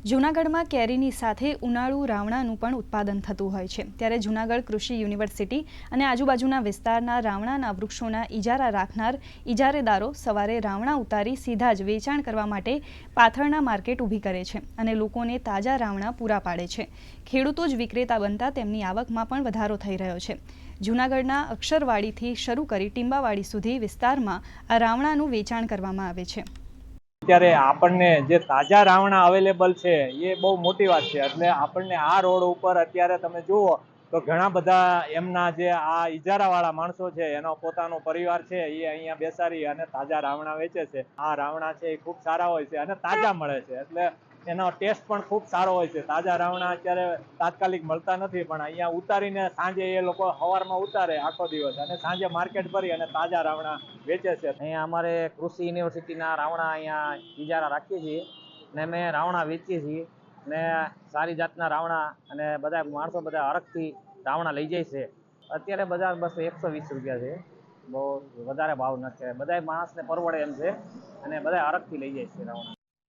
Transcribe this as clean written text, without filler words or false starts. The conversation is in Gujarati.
જૂનાગઢમાં કેરીની સાથે ઉનાળુ રાવણાનું પણ ઉત્પાદન થતું હોય છે। ત્યારે જૂનાગઢ કૃષિ યુનિવર્સિટી અને આજુબાજુના વિસ્તારના રાવણાના વૃક્ષોના ઇજારા રાખનાર ઇજારેદારો સવારે રાવણા ઉતારી સીધા જ વેચાણ કરવા માટે પાથરના માર્કેટ ઊભી કરે છે અને લોકોને તાજા રાવણા પૂરા પાડે છે। ખેડૂતો જ વિક્રેતા બનતા તેમની આવકમાં પણ વધારો થઈ રહ્યો છે। જૂનાગઢના અક્ષરવાડીથી શરૂ કરી ટીંબાવાડી સુધી વિસ્તારમાં આ રાવણાનું વેચાણ કરવામાં આવે છે। અત્યારે આપણને જે તાજા રાવણા અવેલેબલ છે એ બહુ મોટી વાત છે। એટલે આપણને આ રોડ ઉપર અત્યારે તમે જુઓ તો ઘણા બધા એમના જે આ ઇજારાવાળા માણસો છે એનો પોતાનો પરિવાર છે એ અહીંયા બેસાડી અને તાજા રાવણા વેચે છે। આ રાવણા છે એ ખૂબ સારા હોય છે અને તાજા મળે છે, એટલે એનો ટેસ્ટ પણ ખૂબ સારો હોય છે। તાજા રાવણા અત્યારે તાત્કાલિક મળતા નથી, પણ અહીંયા ઉતારીને સાંજે એ લોકો સવારમાં ઉતારે આખો દિવસ અને સાંજે માર્કેટ ભરી અને તાજા રાવણા વેચે છે। અહીંયા અમારે કૃષિ યુનિવર્સિટીના રાવણા અહીંયા ઇજારા રાખીએ છીએ ને અમે રાવણા વેચીએ છીએ ને સારી જાતના રાવણા અને બધા માણસો બધા હરખથી રાવણા લઈ જાય છે। અત્યારે બજાર બસ 120 રૂપિયા છે, બહુ વધારે ભાવ નથી। બધા માણસને પરવડે એમ છે અને બધા હરખથી લઈ જાય છે રાવણા।